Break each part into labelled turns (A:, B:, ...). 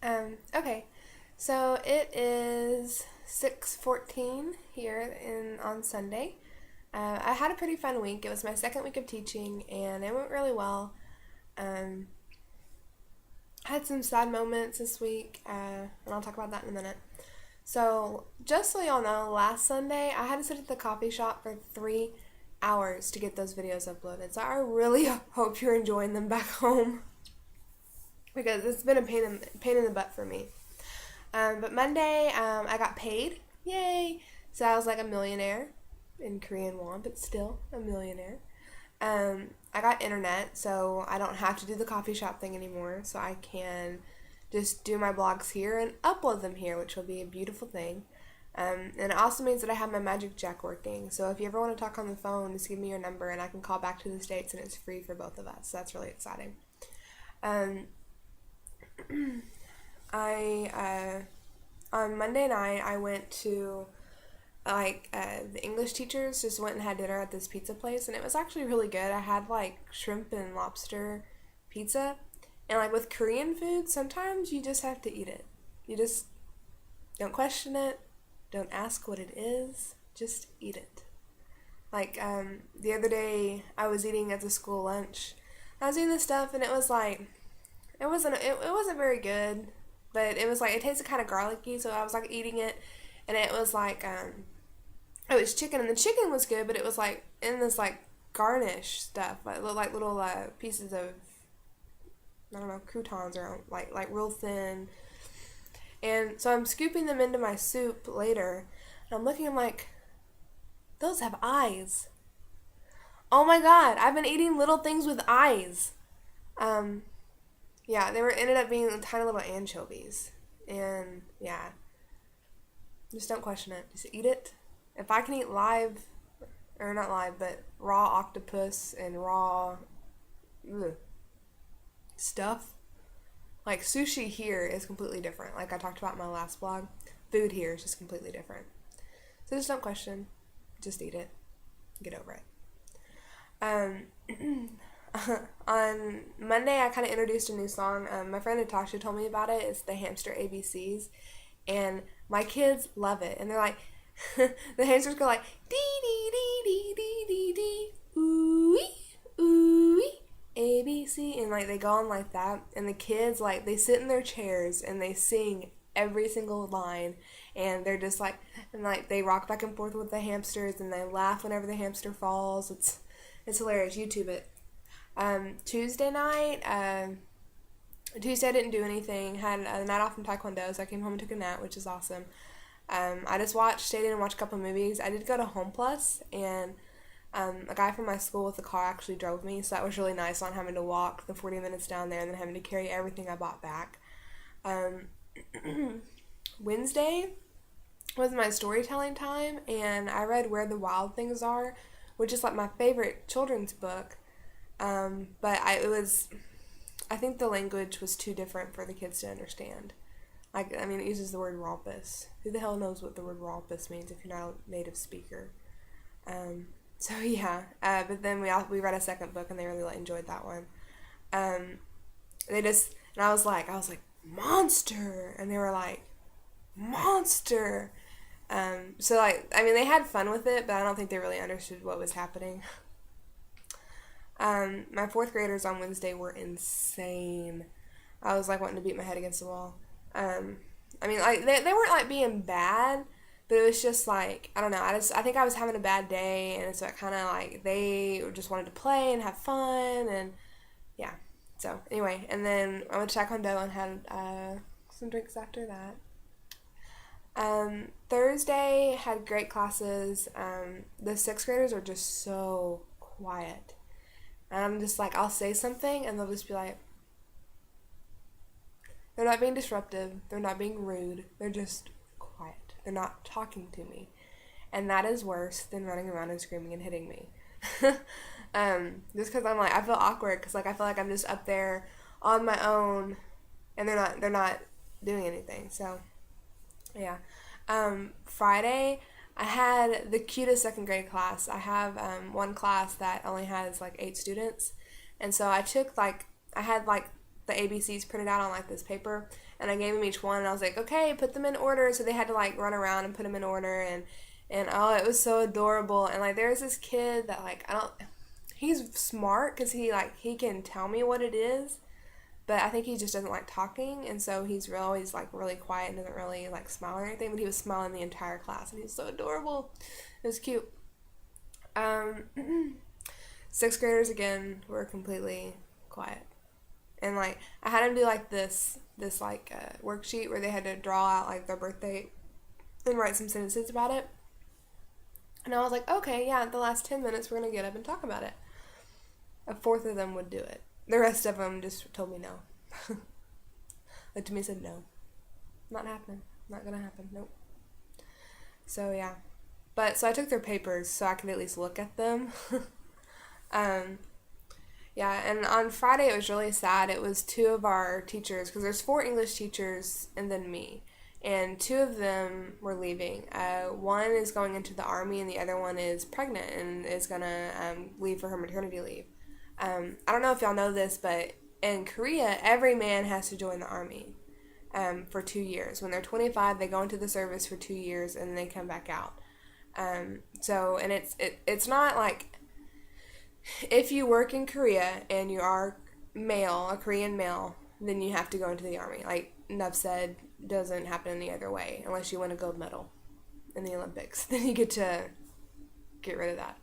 A: Okay, so it is 6:14 here on Sunday. I had a pretty fun week. It was my second week of teaching, and it went really well. Um, I had some sad moments this week, and I'll talk about that in a minute. So, just so y'all know, last Sunday I had to sit at the coffee shop for 3 hours to get those videos uploaded. So I really hope you're enjoying them back home because it's been a pain in the butt for me. But Monday, I got paid. Yay! So I was like a millionaire in Korean won, but still a millionaire. I got internet, so I don't have to do the coffee shop thing anymore. So I can just do my blogs here and upload them here, which will be a beautiful thing. And it also means that I have my Magic Jack working. So if you ever want to talk on the phone, just give me your number and I can call back to the States and it's free for both of us. So that's really exciting. Um, I on Monday night I went to the English teachers just went and had dinner at this pizza place and it was actually really good. I had like shrimp and lobster pizza, and like with Korean food sometimes you just have to eat it. You just don't question it, don't ask what it is, just eat it. The other day I was eating at the school lunch. I was eating this stuff and it was like it wasn't very good, but it was like it tasted kind of garlicky, so I was like eating it, and it was like it was chicken, and the chicken was good, but it was like in this like garnish stuff, like little pieces of I don't know croutons or like real thin, and so I'm scooping them into my soup later, and I'm looking, I'm like, those have eyes. Oh my god, I've been eating little things with eyes. Um, Yeah, they were ended up being tiny little anchovies, and yeah, just don't question it. Just eat it. If I can eat live, or not live, but raw octopus and raw ugh, stuff, like sushi here is completely different. Like I talked about in my last blog, food here is just completely different. So just don't question. Just eat it. Get over it. Um, on Monday, I kind of introduced a new song. My friend Natasha told me about it. It's the Hamster ABCs, and my kids love it. And they're like, the hamsters go like dee dee dee dee dee dee dee ooh ooh ABC, and like they go on like that. And the kids like they sit in their chairs and they sing every single line, and they're just like and like they rock back and forth with the hamsters, and they laugh whenever the hamster falls. It's hilarious. YouTube it. Tuesday night, Tuesday I didn't do anything. Had a night off from Taekwondo, so I came home and took a nap, which is awesome. I just stayed in and watched a couple movies. I did go to Home Plus, and a guy from my school with a car actually drove me, so that was really nice, not having to walk the 40 minutes down there and then having to carry everything I bought back. Um, Wednesday was my storytelling time, and I read Where the Wild Things Are, which is like my favorite children's book. I think the language was too different for the kids to understand. Like, I mean, it uses the word rompus. Who the hell knows what the word rompus means if you're not a native speaker? So yeah, but then we read a second book and they really enjoyed that one. Um, and I was like, monster, and they were like, monster. So like, I mean, they had fun with it, but I don't think they really understood what was happening. My fourth graders on Wednesday were insane. I was like wanting to beat my head against the wall. Um, I mean, like they weren't like being bad, but it was just like I don't know. I think I was having a bad day, and so I kind of like they just wanted to play and have fun, and yeah. So anyway, and then I went to Taekwondo and had some drinks after that. Thursday had great classes. The sixth graders are just so quiet. And I'm just like, I'll say something, and they'll just be like, they're not being disruptive, they're not being rude, they're just quiet. They're not talking to me. And that is worse than running around and screaming and hitting me. Just because I'm like, I feel awkward, because like, I feel like I'm just up there on my own, and they're not doing anything. So, yeah. Friday, I had the cutest second grade class. I have one class that only has like 8 students, and so I had like the ABCs printed out on like this paper, and I gave them each one, and I was like, okay, put them in order. So they had to like run around and put them in order, and oh, it was so adorable. And like there's this kid that like he's smart because he can tell me what it is, but I think he just doesn't like talking, and so he's always like really quiet and doesn't really like smile or anything. But he was smiling the entire class, and he was so adorable. It was cute. Sixth graders again were completely quiet, and like I had them do like this like worksheet where they had to draw out like their birthday and write some sentences about it. And I was like, okay, yeah, the last 10 minutes we're gonna get up and talk about it. A fourth of them would do it. The rest of them just told me no. Like to me said no, not happening, not gonna happen, nope. So yeah, but so I took their papers so I could at least look at them. Yeah, and on Friday it was really sad. It was two of our teachers, because there's 4 English teachers and then me, and 2 of them were leaving. One is going into the Army, and the other one is pregnant and is gonna leave for her maternity leave. I don't know if y'all know this, but in Korea, every man has to join the Army for 2 years. When they're 25, they go into the service for 2 years, and they come back out. So, and it's not like, if you work in Korea and you are male, a Korean male, then you have to go into the Army. Like Nuff said, doesn't happen any other way unless you win a gold medal in the Olympics. Then you get to get rid of that.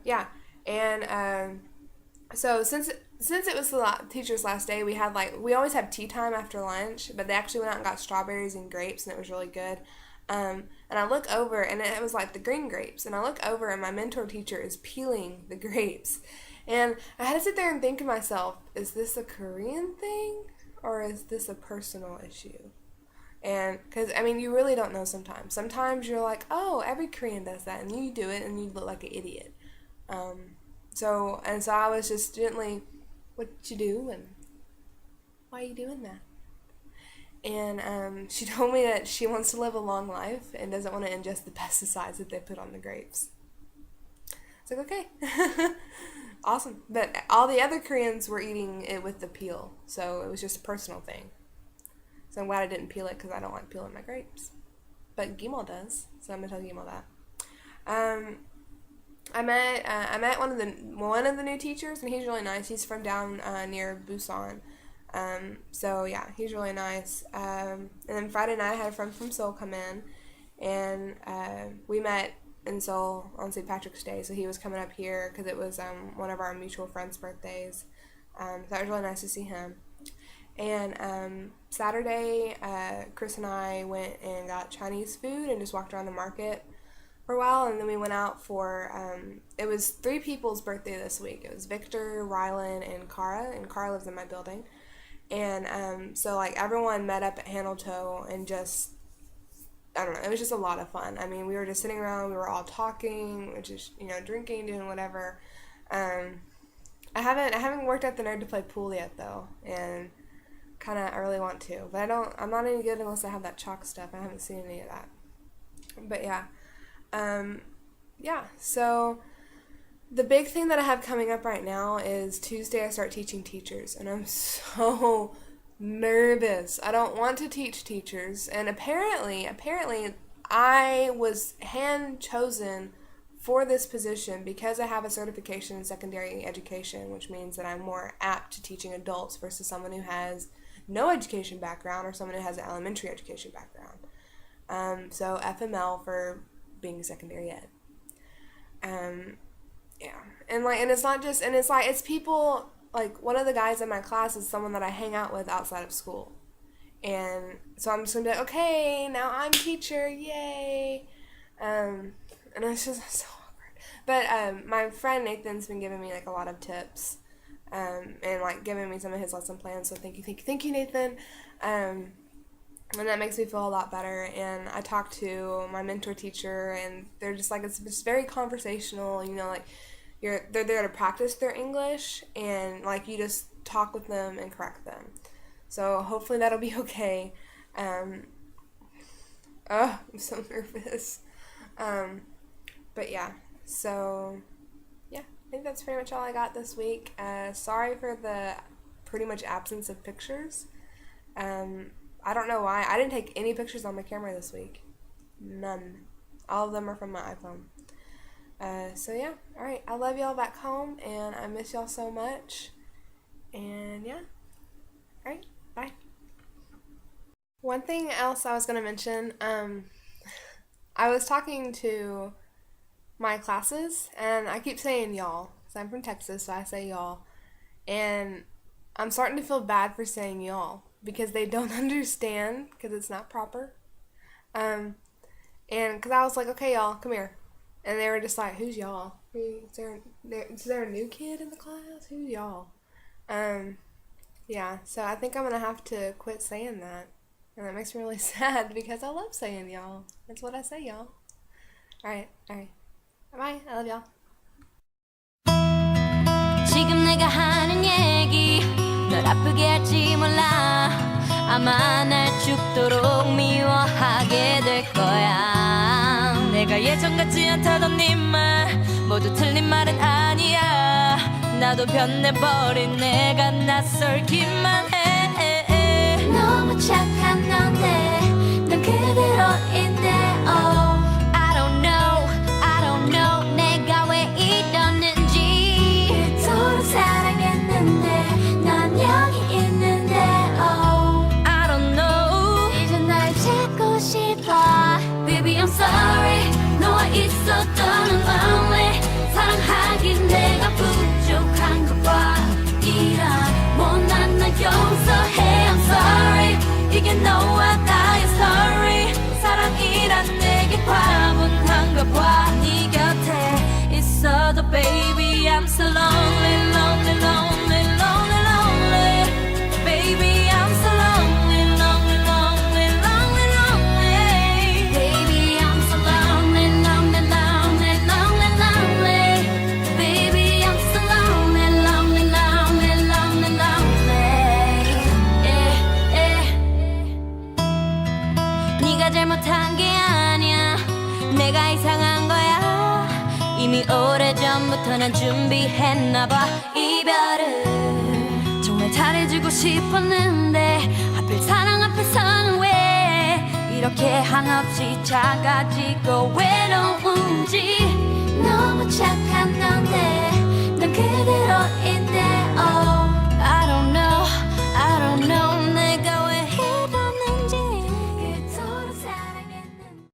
A: Yeah, and so since it was the teacher's last day, we always have tea time after lunch, but they actually went out and got strawberries and grapes, and it was really good. And I look over, and it was like the green grapes, and I look over, and my mentor teacher is peeling the grapes. And I had to sit there and think to myself, is this a Korean thing, or is this a personal issue? And, because, I mean, you really don't know sometimes. Sometimes you're like, oh, every Korean does that, and you do it, and you look like an idiot. So I was just gently, what you do, and why are you doing that? And she told me that she wants to live a long life and doesn't want to ingest the pesticides that they put on the grapes. It's like, okay. Awesome. But all the other Koreans were eating it with the peel, so it was just a personal thing. So I'm glad I didn't peel it, because I don't like peeling my grapes. But Gimal does, so I'm going to tell Gimal that. I met one of the new teachers, and he's really nice. He's from down near Busan. So yeah, he's really nice. And then Friday night I had a friend from Seoul come in, and we met in Seoul on St. Patrick's Day, so he was coming up here because it was one of our mutual friends' birthdays. So that was really nice to see him. And Saturday, Chris and I went and got Chinese food and just walked around the market for a while, and then we went out for, it was 3 people's birthday this week. It was Victor, Rylan, and Cara lives in my building. And so, like, everyone met up at Hanaltoe and just, I don't know, it was just a lot of fun. I mean, we were just sitting around, we were all talking, just, drinking, doing whatever. I haven't worked at the Nerd to play pool yet, though, and I really want to, but I'm not any good unless I have that chalk stuff. I haven't seen any of that. But yeah. Yeah, so the big thing that I have coming up right now is Tuesday I start teaching teachers, and I'm so nervous. I don't want to teach teachers, and apparently I was hand chosen for this position because I have a certification in secondary education, which means that I'm more apt to teaching adults versus someone who has no education background or someone who has an elementary education background. So FML for being secondary ed. Yeah, and it's not just, and it's people, like, one of the guys in my class is someone that I hang out with outside of school, and so I'm just gonna be like, okay, now I'm teacher, yay. And it's just so awkward, but my friend Nathan's been giving me like a lot of tips, and like giving me some of his lesson plans, so thank you Nathan. And that makes me feel a lot better. And I talked to my mentor teacher, and they're just like, it's just very conversational, like they're there to practice their English, and like you just talk with them and correct them. So hopefully that'll be okay. I'm so nervous. But yeah, so yeah, I think that's pretty much all I got this week. Sorry for the pretty much absence of pictures. I don't know why. I didn't take any pictures on my camera this week. None. All of them are from my iPhone. So yeah, alright, I love y'all back home, and I miss y'all so much, and yeah, alright, bye. One thing else I was going to mention, I was talking to my classes, and I keep saying y'all, because I'm from Texas, so I say y'all, and I'm starting to feel bad for saying y'all, because they don't understand, because it's not proper, and because I was like, okay y'all, come here. And they were just like, who's y'all? Is there a new kid in the class? Who's y'all? Yeah, so I think I'm going to have to quit saying that. And that makes me really sad because I love saying y'all. That's what I say, y'all. Alright. Bye. I love y'all.
B: 지금 내가 하는 얘기 널 아프게 할지 몰라 아마 날 죽도록 미워하게 될 거야 내가 예전 같지 않다던 네 말 모두 틀린 말은 아니야 나도 변해버린 내가 낯설기만 해 너무 착한 넌데 넌 그대로인데 oh I don't know 내가 왜 이러는지 서로 사랑했는데 난 여기 있는데 oh I don't know 이제 날 찾고 싶어 Baby I'm sorry 너와 있었던 lonely 사랑하긴 내가 부족한 것 봐 이런 못난 날 용서해 I'm sorry 이게 너와 나의 story 사랑이란 내게 과분한가 봐 네 곁에 있어도 baby I'm so lonely lonely lonely lonely lonely baby I'm so lonely lonely lonely lonely lonely baby I'm so lonely lonely lonely lonely lonely baby I'm so lonely lonely lonely lonely lonely 네가 잘못한 게 아니야 내가 이상한 거야 이미 오래전부터 난 준비했나봐 이별을 정말 잘해주고 싶었는데 하필 사랑 앞에서는 왜 이렇게 한없이 작아지고 외로운지 너무 착한 넌데 넌 그대로인데